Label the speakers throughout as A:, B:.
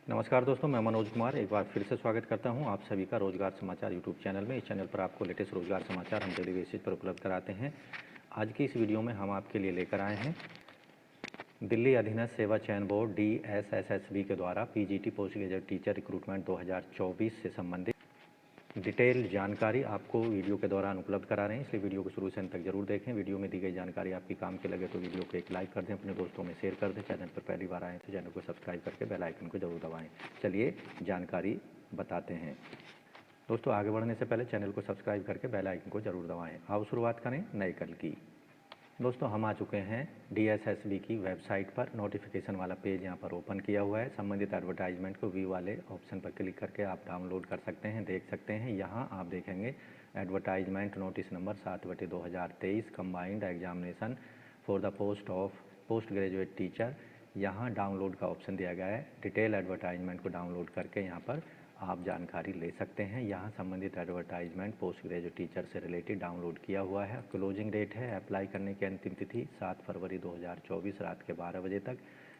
A: नमस्कार दोस्तों, मैं मनोज कुमार एक बार फिर से स्वागत करता हूं आप सभी का रोजगार समाचार यूट्यूब चैनल में। इस चैनल पर आपको लेटेस्ट रोजगार समाचार हम डेली बेसिस पर उपलब्ध कराते हैं। आज की इस वीडियो में हम आपके लिए लेकर आए हैं दिल्ली अधीनस्थ सेवा चयन बोर्ड DSSSB के द्वारा PGT post graduate teacher recruitment 2024 से संबंधित डिटेल जानकारी आपको वीडियो के दौरान उपलब्ध करा रहे हैं, इसलिए वीडियो को शुरू से अंत तक जरूर देखें। वीडियो में दी गई जानकारी आपकी काम के लगे तो वीडियो को एक लाइक कर दें, अपने दोस्तों में शेयर कर दें। चैनल पर पहली बार आए तो चैनल को सब्सक्राइब करके बेल आइकन को जरूर दबाएं। चलिए जानकारी बताते हैं। दोस्तों, आगे बढ़ने से पहले चैनल को सब्सक्राइब करके बेल आइकन को जरूर दबाएं। आओ शुरुआत करें नए कल की। दोस्तों, हम आ चुके हैं DSSB की वेबसाइट पर। नोटिफिकेशन वाला पेज यहाँ पर ओपन किया हुआ है। संबंधित एडवर्टाइजमेंट को व्यू वाले ऑप्शन पर क्लिक करके आप डाउनलोड कर सकते हैं, देख सकते हैं। यहाँ आप देखेंगे advertisement notice number 7/2023 combined examination for the post graduate teacher. यहाँ डाउनलोड का ऑप्शन दिया गया है। डिटेल एडवर्टाइजमेंट को डाउनलोड करके यहाँ पर आप जानकारी ले सकते हैं। यहाँ संबंधित एडवर्टाइजमेंट पोस्ट ग्रेजुएट टीचर से रिलेटेड डाउनलोड किया हुआ है। क्लोजिंग डेट है, अप्लाई करने की अंतिम तिथि 7 फरवरी 2024 रात के 12 बजे तक।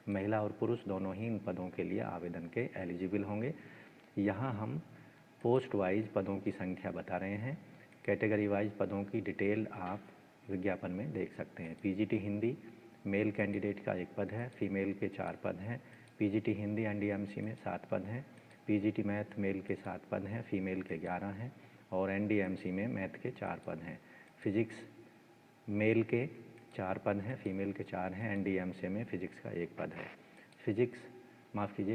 A: महिला और पुरुष दोनों ही इन पदों के लिए आवेदन के एलिजिबल होंगे। यहाँ हम पोस्ट वाइज पदों की संख्या बता रहे हैं। कैटेगरी वाइज पदों की डिटेल आप विज्ञापन में देख सकते हैं। पीजीटी हिंदी मेल कैंडिडेट का 1 पद है, फीमेल के 4 पद हैं। पीजीटी हिंदी एनडीएमसी में 7 पद हैं। पीजीटी मैथ मेल के 7 पद हैं, फीमेल के 11 हैं। और एनडीएमसी में मैथ के 4 पद हैं। फिजिक्स मेल के 4 पद हैं, फीमेल के 4 हैं। एनडीएमसी में फिजिक्स का 1 पद है।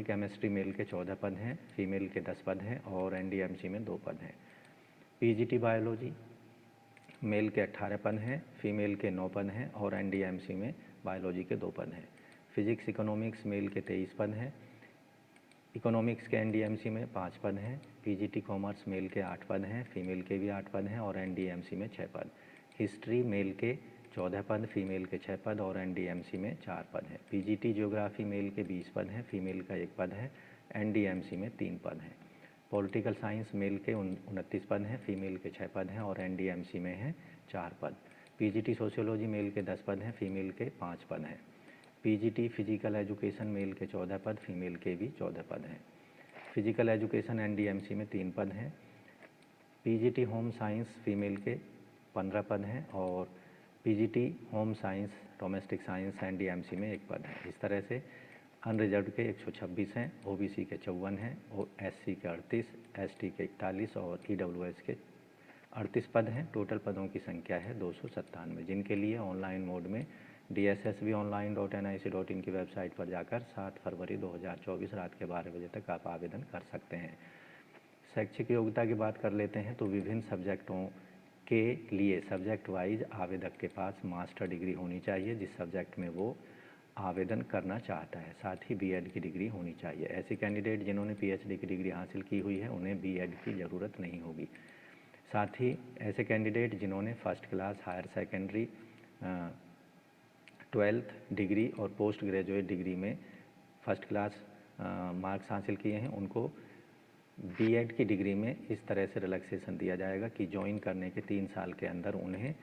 A: केमिस्ट्री मेल के 14 पद हैं, फीमेल के 10 पद हैं। और एनडीएमसी में 2 पद हैं। पीजीटी बायोलॉजी मेल के 18 पद हैं, फीमेल के 9 पद हैं। और एनडीएमसी में बायोलॉजी के 2 पद हैं। फिजिक्स इकोनॉमिक्स मेल के 23 पद हैं, इकोनॉमिक्स के एनडीएमसी में 5 पद हैं। पीजीटी कॉमर्स मेल के 8 पद हैं, फीमेल के भी 8 पद हैं। और एनडीएमसी में 6 पद। हिस्ट्री मेल के 14 पद, फीमेल के 6 पद। और एनडीएमसी में 4 पद हैं। पीजीटी ज्योग्राफी मेल के 20 पद हैं, फीमेल का 1 पद है। एनडीएमसी में 3 पद हैं। पॉलिटिकल साइंस मेल के 29 पद हैं, फीमेल के 6 पद हैं। और एनडीएमसी में हैं 4 पद। पीजीटी सोशियोलॉजी मेल के 10 पद हैं, फीमेल के 5 पद हैं। पीजीटी फिजिकल एजुकेशन मेल के 14 पद, फीमेल के भी 14 पद हैं। फिजिकल एजुकेशन एनडीएमसी में 3 पद हैं। पीजीटी होम साइंस फीमेल के 15 पद हैं। और PGT home science domestic science NDMC में 1 पद है। इस तरह से अनरिजर्व्ड के 126 हैं, ओबीसी के 54 हैं, और एससी के 38, एसटी के 41 और ईडब्ल्यूएस के 38 पद हैं। टोटल पदों की संख्या है 297, जिनके लिए ऑनलाइन मोड में DSSBonline.nic.in की वेबसाइट पर जाकर 7 फरवरी 2024 रात के 12 बजे तक आप आवेदन कर सकते हैं। शैक्षिक योग्यता की बात कर लेते हैं तो विभिन्न सब्जेक्टों के लिए सब्जेक्ट वाइज आवेदक के पास मास्टर डिग्री होनी चाहिए जिस सब्जेक्ट में वो आवेदन करना चाहता है। साथ ही बीएड की डिग्री होनी चाहिए। ऐसे कैंडिडेट जिन्होंने पीएचडी की डिग्री हासिल की हुई है उन्हें बीएड की ज़रूरत नहीं होगी। साथ ही ऐसे कैंडिडेट जिन्होंने first class higher secondary 12th degree और पोस्ट ग्रेजुएट डिग्री में फर्स्ट क्लास मार्क्स हासिल किए हैं उनको बीएड की डिग्री में इस तरह से रिलैक्सेशन दिया जाएगा कि ज्वाइन करने के 3 साल के अंदर उन्हें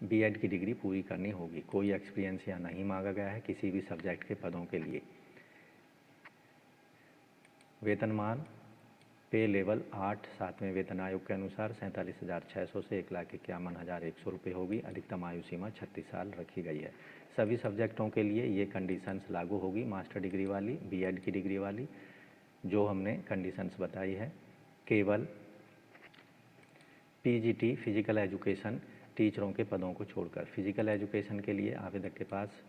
A: बीएड की डिग्री पूरी करनी होगी। कोई एक्सपीरियंस यहाँ नहीं मांगा गया है किसी भी सब्जेक्ट के पदों के लिए। वेतनमान पे लेवल 8 7वें वेतन आयोग के अनुसार 47,600 से 1,51,100 रुपये होगी। अधिकतम आयु सीमा 36 साल रखी गई है। सभी सब्जेक्टों के लिए ये कंडीशंस लागू होगी। मास्टर डिग्री वाली, बीएड की डिग्री वाली जो हमने कंडीशंस बताई है। केवल पीजीटी फिजिकल एजुकेशन टीचरों के पदों को छोड़कर फिजिकल एजुकेशन के लिए आवेदक के पास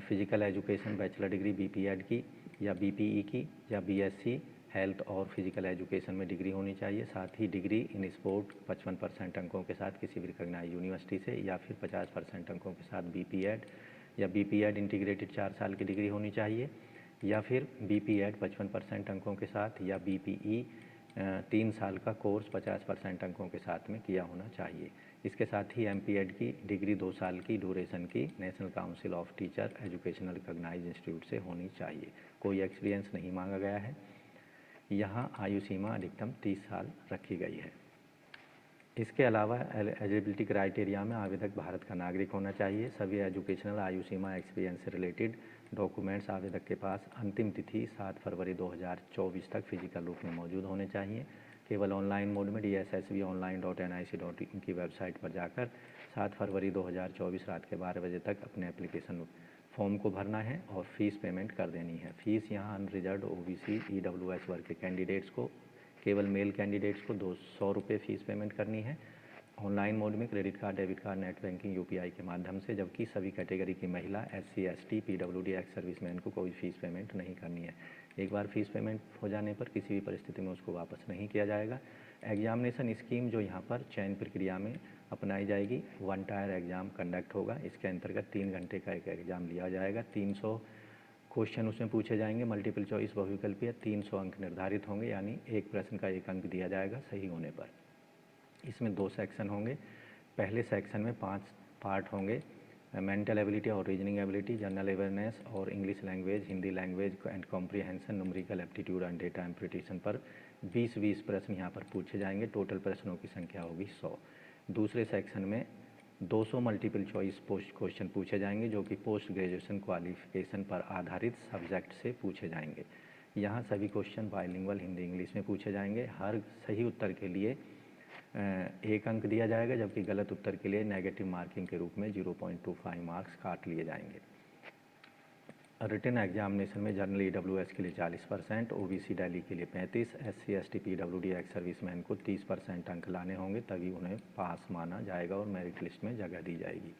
A: physical education bachelor degree BPEd की या बीपीई की या बीएससी हेल्थ और फिजिकल एजुकेशन में डिग्री होनी चाहिए। साथ ही डिग्री इन स्पोर्ट 55% अंकों के साथ किसी भी रिकॉग्नाइज्ड यूनिवर्सिटी से या फिर 50% अंकों के साथ बीपीएड या बीपीएड इंटीग्रेटेड 4 साल की डिग्री होनी चाहिए या फिर बीपीएड 55% अंकों के साथ या बीपीई 3 साल का कोर्स 50% अंकों के साथ में किया होना चाहिए। इसके साथ ही एमपीएड की डिग्री 2 साल की ड्यूरेशन की national council of teacher educational recognised institute से होनी चाहिए। कोई एक्सपीरियंस नहीं मांगा गया है। यहाँ आयु सीमा अधिकतम 30 साल रखी गई है। इसके अलावा एलिजिबिलिटी क्राइटेरिया में आवेदक भारत का नागरिक होना चाहिए। सभी एजुकेशनल आयु सीमा एक्सपीरियंस से रिलेटेड डॉक्यूमेंट्स आवेदक के पास अंतिम तिथि 7 फरवरी 2024 तक फिजिकल रूप में मौजूद होने चाहिए। केवल ऑनलाइन मोड में DSSBonline.nic.in की वेबसाइट पर जाकर 7 फरवरी 2024 रात के 12 बजे तक अपने एप्लीकेशन फॉर्म को भरना है और फीस पेमेंट कर देनी है। फीस यहाँ अनरिजर्व OBC EWS वर्ग के कैंडिडेट्स को, केवल मेल कैंडिडेट्स को 200 रुपये फ़ीस पेमेंट करनी है ऑनलाइन मोड में credit card, debit card, net banking, UPI के माध्यम से, जबकि सभी कैटेगरी की महिला, SC ST PWD ex serviceman को कोई फ़ीस पेमेंट नहीं करनी है। एक बार फ़ीस पेमेंट हो जाने पर किसी भी परिस्थिति में उसको वापस नहीं किया जाएगा। एग्जामिनेशन स्कीम जो यहाँ पर चयन प्रक्रिया में अपनाई जाएगी, 1 टायर एग्ज़ाम कंडक्ट होगा। इसके अंतर्गत 3 घंटे का एक एग्ज़ाम लिया जाएगा। 300 क्वेश्चन उसमें पूछे जाएंगे, मल्टीपल चॉइस बहुविकल्पीय। 300 अंक निर्धारित होंगे, यानी एक प्रश्न का 1 अंक दिया जाएगा सही होने पर। इसमें 2 सेक्शन होंगे। पहले सेक्शन में 5 पार्ट होंगे, मेंटल एबिलिटी और रीजनिंग एबिलिटी, जनरल अवेयरनेस और English language, Hindi language and comprehension, numerical aptitude and data interpretation पर 20-20 प्रश्न यहाँ पर पूछे जाएंगे। टोटल प्रश्नों की संख्या होगी 100। दूसरे सेक्शन में 200 मल्टीपल चॉइस पोस्ट क्वेश्चन पूछे जाएंगे, जो कि पोस्ट ग्रेजुएशन क्वालिफिकेशन पर आधारित सब्जेक्ट से पूछे जाएंगे। यहाँ सभी क्वेश्चन बाइलिंगुअल हिंदी इंग्लिश में पूछे जाएंगे। हर सही उत्तर के लिए 1 अंक दिया जाएगा, जबकि गलत उत्तर के लिए नेगेटिव मार्किंग के रूप में 0.25 मार्क्स काट लिए जाएंगे। रिटन एग्जामिनेशन में जनरल EWS के लिए 40%, OBC दिल्ली के लिए 35%, SC ST PWD ex serviceman को 30% अंक लाने होंगे, तभी उन्हें पास माना जाएगा और मेरिट लिस्ट में जगह दी जाएगी।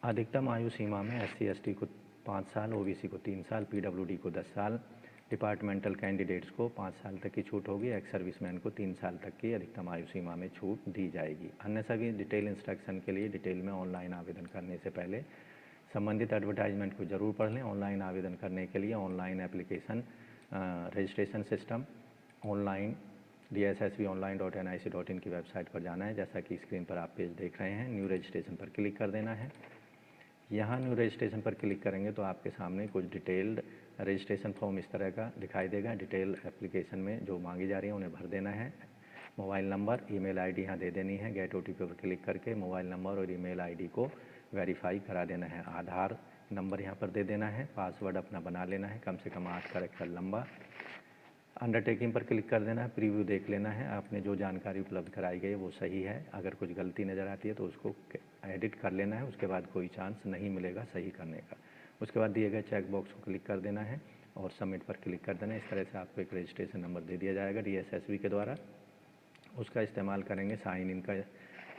A: अधिकतम आयु सीमा में SC ST को 5 साल, OBC को 3 साल, PWD को 10 साल, डिपार्टमेंटल कैंडिडेट्स को 5 साल तक की छूट होगी। एक्स सर्विसमैन को 3 साल तक की अधिकतम आयु सीमा में छूट दी जाएगी। अन्य सभी डिटेल इंस्ट्रक्शन के लिए डिटेल में ऑनलाइन आवेदन करने से पहले संबंधित एडवर्टाइजमेंट को जरूर पढ़ लें। ऑनलाइन आवेदन करने के लिए online application registration system online DSSBonline.nic.in की वेबसाइट पर जाना है। जैसा कि स्क्रीन पर आप पेज देख रहे हैं, न्यू रजिस्ट्रेशन पर क्लिक कर देना है। यहाँ न्यू रजिस्ट्रेशन पर क्लिक करेंगे तो आपके सामने कुछ डिटेल्ड रजिस्ट्रेशन फॉर्म इस तरह का दिखाई देगा। डिटेल एप्लीकेशन में जो मांगी जा रही है उन्हें भर देना है। मोबाइल नंबर, ईमेल आईडी यहाँ दे देनी है। गेट OTP पर क्लिक करके मोबाइल नंबर और ईमेल आईडी को वेरीफाई करा देना है। आधार नंबर यहाँ पर दे देना है। पासवर्ड अपना बना लेना है, कम से कम 8 कैरेक्टर लंबा। अंडरटेकिंग पर क्लिक कर देना है। प्रीव्यू देख लेना है, आपने जो जानकारी उपलब्ध कराई गई है वो सही है। अगर कुछ गलती नज़र आती है तो उसको एडिट कर लेना है, उसके बाद कोई चांस नहीं मिलेगा सही करने का। उसके बाद दिए गए चेक बॉक्स को क्लिक कर देना है और सबमिट पर क्लिक कर देना है। इस तरह से आपको एक रजिस्ट्रेशन नंबर दे दिया जाएगा DSSB के द्वारा। उसका इस्तेमाल करेंगे साइन इन का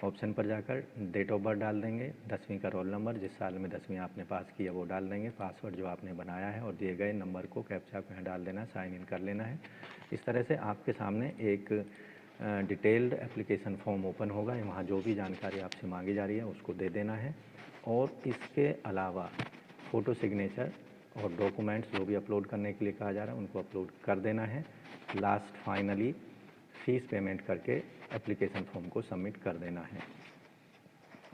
A: ऑप्शन पर जाकर, डेट ऑफ बर्थ डाल देंगे, 10वीं का रोल नंबर, जिस साल में 10वीं आपने पास किया वो डाल देंगे, पासवर्ड जो आपने बनाया है और दिए गए नंबर को कैप्चा को यहाँ डाल देना, साइन इन कर लेना है। इस तरह से आपके सामने एक डिटेल्ड एप्लीकेशन फॉर्म ओपन होगा। वहाँ जो भी जानकारी आपसे मांगी जा रही है उसको दे देना है और इसके अलावा फ़ोटो सिग्नेचर और डॉक्यूमेंट्स जो भी अपलोड करने के लिए कहा जा रहा है उनको अपलोड कर देना है। लास्ट फाइनली फ़ीस पेमेंट करके एप्लीकेशन फॉर्म को सबमिट कर देना है।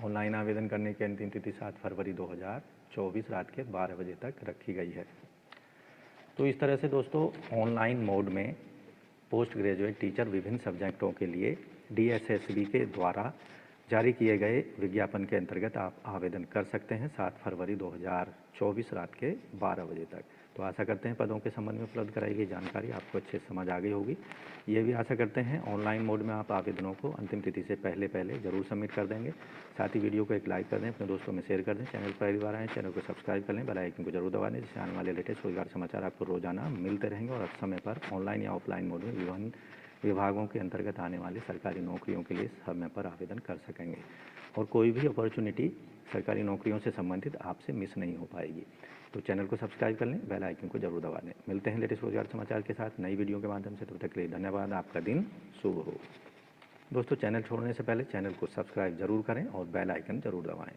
A: ऑनलाइन आवेदन करने की अंतिम तिथि 7 फरवरी 2024 रात के 12 बजे तक रखी गई है। तो इस तरह से दोस्तों ऑनलाइन मोड में पोस्ट ग्रेजुएट टीचर विभिन्न सब्जेक्टों के लिए DSSB के द्वारा जारी किए गए विज्ञापन के अंतर्गत आप आवेदन कर सकते हैं 7 फरवरी 2024 रात के 12 बजे तक। तो आशा करते हैं पदों के संबंध में उपलब्ध कराई गई जानकारी आपको अच्छे से समझ आ गई होगी। ये भी आशा करते हैं ऑनलाइन मोड में आप आवेदनों को अंतिम तिथि से पहले जरूर सबमिट कर देंगे। साथ ही वीडियो को एक लाइक कर दें, अपने दोस्तों में शेयर कर दें। चैनल पर पहली बार आए चैनल को सब्सक्राइब कर लें, बेल आइकन को जरूर दबा दें, जिससे आने वाले लेटेस्ट रोजगार समाचार आपको रोजाना मिलते रहेंगे और समय पर ऑनलाइन या ऑफलाइन मोड में विभिन्न विभागों के अंतर्गत आने वाले सरकारी नौकरियों के लिए समय पर आवेदन कर सकेंगे और कोई भी अपॉर्चुनिटी सरकारी नौकरियों से संबंधित आपसे मिस नहीं हो पाएगी। तो चैनल को सब्सक्राइब कर लें, बेल आइकन को जरूर दबा दें। मिलते हैं लेटेस्ट रोजगार समाचार के साथ नई वीडियो के माध्यम से। तब तक के लिए धन्यवाद। आपका दिन शुभ हो। दोस्तों चैनल छोड़ने से पहले चैनल को सब्सक्राइब जरूर करें और बेल आइकन जरूर दबाएँ।